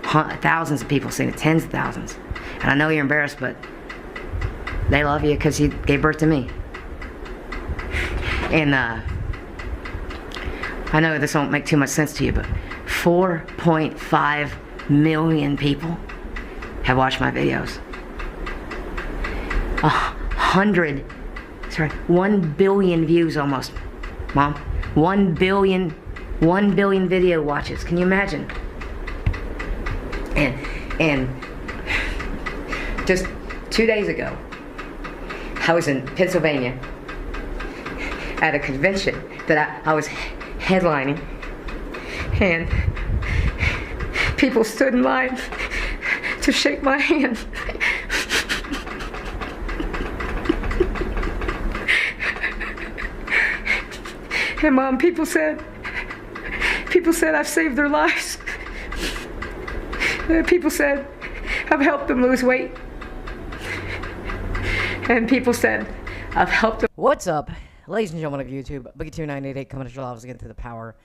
thousands of people seen it, tens of thousands. And I know you're embarrassed, but they love you because you gave birth to me. And I know this won't make too much sense to you, but 4.5 million people have watched my videos. 1 billion views almost, Mom. 1 billion video watches. Can you imagine? And just 2 days ago, I was in Pennsylvania at a convention that I was headlining, and people stood in line to shake my hand. And Mom, people said I've saved their lives. People said I've helped them lose weight. And people said I've helped them. What's up, ladies and gentlemen of YouTube? Boogie2988 coming to show I was getting to the power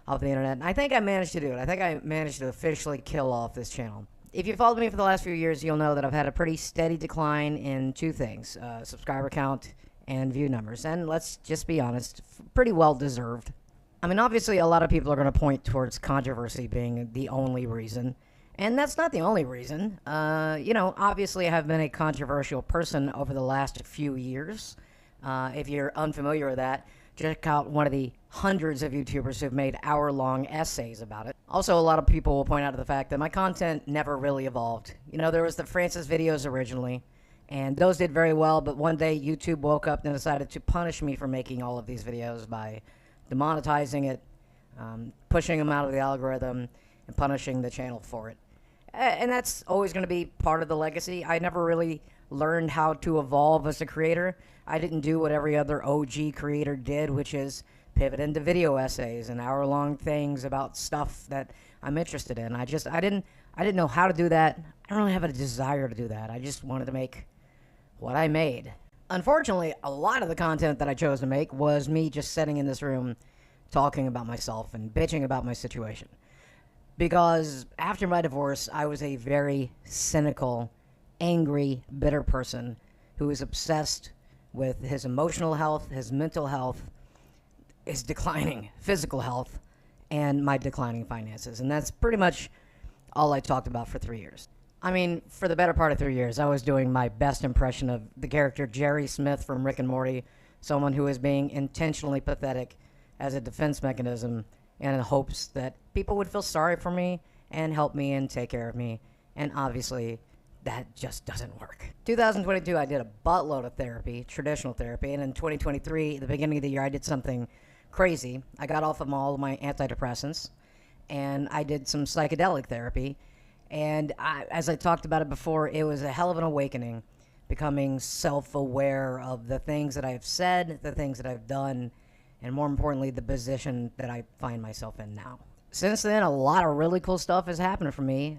of the internet. And I think I managed to do it. I think I managed to officially kill off this channel. If you followed me for the last few years, you'll know that I've had a pretty steady decline in two things: subscriber count and view numbers. And let's just be honest, pretty well deserved. I mean, obviously a lot of people are going to point towards controversy being the only reason. And that's not the only reason. You know, obviously I have been a controversial person over the last few years. If you're unfamiliar with that, check out one of the hundreds of YouTubers who've made hour-long essays about it. Also, a lot of people will point out to the fact that my content never really evolved. You know, there was the Francis videos originally, and those did very well, but one day YouTube woke up and decided to punish me for making all of these videos by demonetizing it, pushing them out of the algorithm, and punishing the channel for it. And that's always going to be part of the legacy. I never really learned how to evolve as a creator. I didn't do what every other OG creator did, which is pivot into video essays and hour-long things about stuff that I'm interested in. I didn't know how to do that. I don't really have a desire to do that. I just wanted to make what I made. Unfortunately, a lot of the content that I chose to make was me just sitting in this room talking about myself and bitching about my situation. Because after my divorce, I was a very cynical, angry, bitter person who was obsessed with his emotional health, his mental health, his declining physical health, and my declining finances. And that's pretty much all I talked about for 3 years. I mean, for the better part of 3 years, I was doing my best impression of the character Jerry Smith from Rick and Morty, someone who is being intentionally pathetic as a defense mechanism and in hopes that people would feel sorry for me and help me and take care of me. And obviously, that just doesn't work. 2022, I did a buttload of therapy, traditional therapy, and in 2023, at the beginning of the year, I did something crazy. I got off of all of my antidepressants, and I did some psychedelic therapy. And as I talked about it before, it was a hell of an awakening, becoming self-aware of the things that I've said, the things that I've done, and more importantly, the position that I find myself in now. Since then, a lot of really cool stuff has happened for me.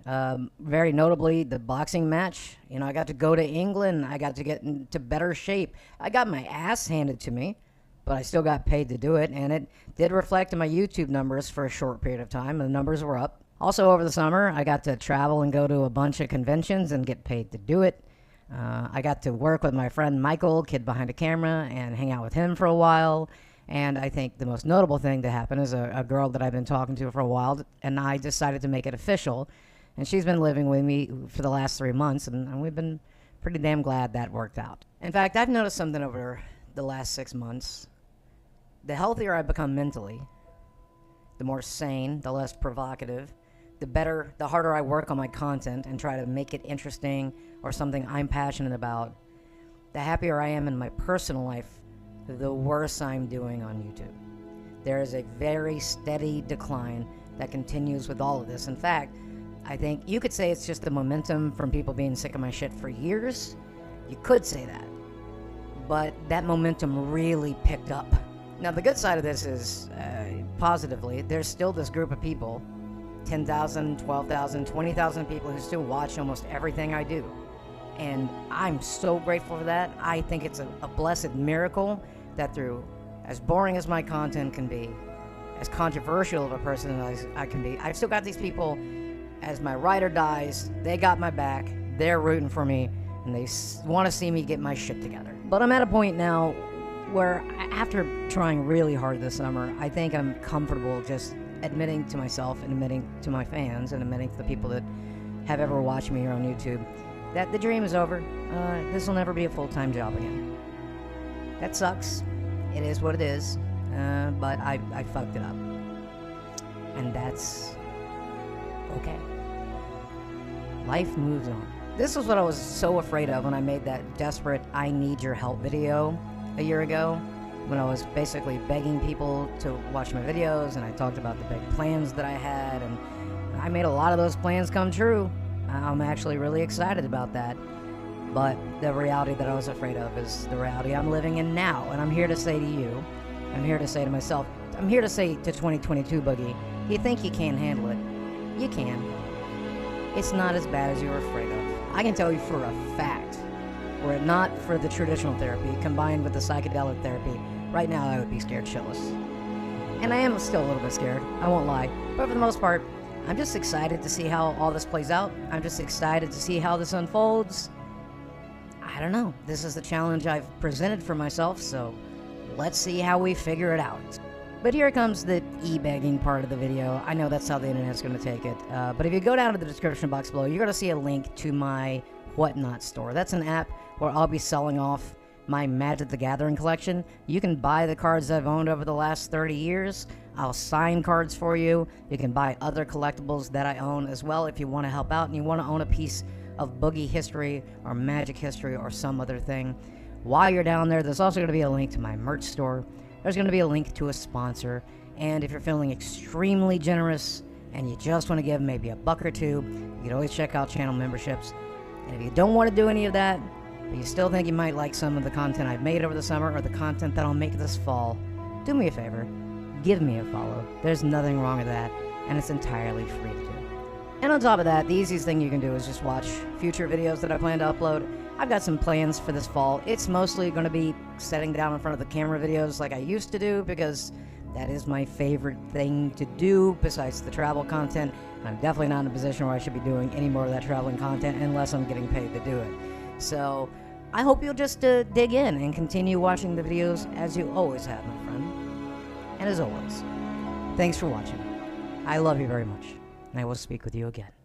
Very notably, the boxing match. You know, I got to go to England. I got to get into better shape. I got my ass handed to me, but I still got paid to do it, and it did reflect in my YouTube numbers for a short period of time, and the numbers were up. Also, over the summer, I got to travel and go to a bunch of conventions and get paid to do it. I got to work with my friend Michael, kid behind a camera, and hang out with him for a while. And I think the most notable thing to happen is a girl that I've been talking to for a while, and I decided to make it official. And she's been living with me for the last 3 months, and we've been pretty damn glad that worked out. In fact, I've noticed something over the last 6 months. The healthier I become mentally, the more sane, the less provocative, the harder I work on my content and try to make it interesting or something I'm passionate about, the happier I am in my personal life, the worse I'm doing on YouTube. There is a very steady decline that continues with all of this. In fact, I think you could say it's just the momentum from people being sick of my shit for years. You could say that. But that momentum really picked up. Now, the good side of this is, positively, there's still this group of people, 10,000, 12,000, 20,000 people who still watch almost everything I do. And I'm so grateful for that. I think it's a blessed miracle that through as boring as my content can be, as controversial of a person as I can be, I've still got these people as my rider dies, they got my back, they're rooting for me, and they want to see me get my shit together. But I'm at a point now where, after trying really hard this summer, I think I'm comfortable just admitting to myself and admitting to my fans and admitting to the people that have ever watched me here on YouTube that the dream is over. This will never be a full-time job again. That sucks. It is what it is. But I fucked it up. And that's okay. Life moves on. This was what I was so afraid of when I made that desperate I need your help video a year ago, when I was basically begging people to watch my videos, and I talked about the big plans that I had, and I made a lot of those plans come true. I'm actually really excited about that. But the reality that I was afraid of is the reality I'm living in now. And I'm here to say to you, I'm here to say to myself, I'm here to say to 2022 Boogie, you think you can't handle it? You can. It's not as bad as you were afraid of. I can tell you for a fact, were it not for the traditional therapy combined with the psychedelic therapy, right now I would be scared shitless. And I am still a little bit scared, I won't lie. But for the most part, I'm just excited to see how all this plays out. I'm just excited to see how this unfolds. I don't know. This is the challenge I've presented for myself, so let's see how we figure it out. But here comes the e-begging part of the video. I know that's how the internet's going to take it. But if you go down to the description box below, you're going to see a link to my Whatnot store. That's an app where I'll be selling off my Magic the Gathering collection. You can buy the cards I've owned over the last 30 years. I'll sign cards for you. You can buy other collectibles that I own as well if you want to help out and you want to own a piece of Boogie history or Magic history or some other thing. While you're down there, there's also going to be a link to my merch store. There's going to be a link to a sponsor. And if you're feeling extremely generous and you just want to give maybe $1 or $2, you can always check out channel memberships. And if you don't want to do any of that, but you still think you might like some of the content I've made over the summer or the content that I'll make this fall, do me a favor, give me a follow. There's nothing wrong with that, and it's entirely free to do. And on top of that, the easiest thing you can do is just watch future videos that I plan to upload. I've got some plans for this fall. It's mostly going to be sitting down in front of the camera videos like I used to do, because that is my favorite thing to do besides the travel content. I'm definitely not in a position where I should be doing any more of that traveling content unless I'm getting paid to do it. So I hope you'll just dig in and continue watching the videos as you always have, my friend. And as always, thanks for watching. I love you very much, and I will speak with you again.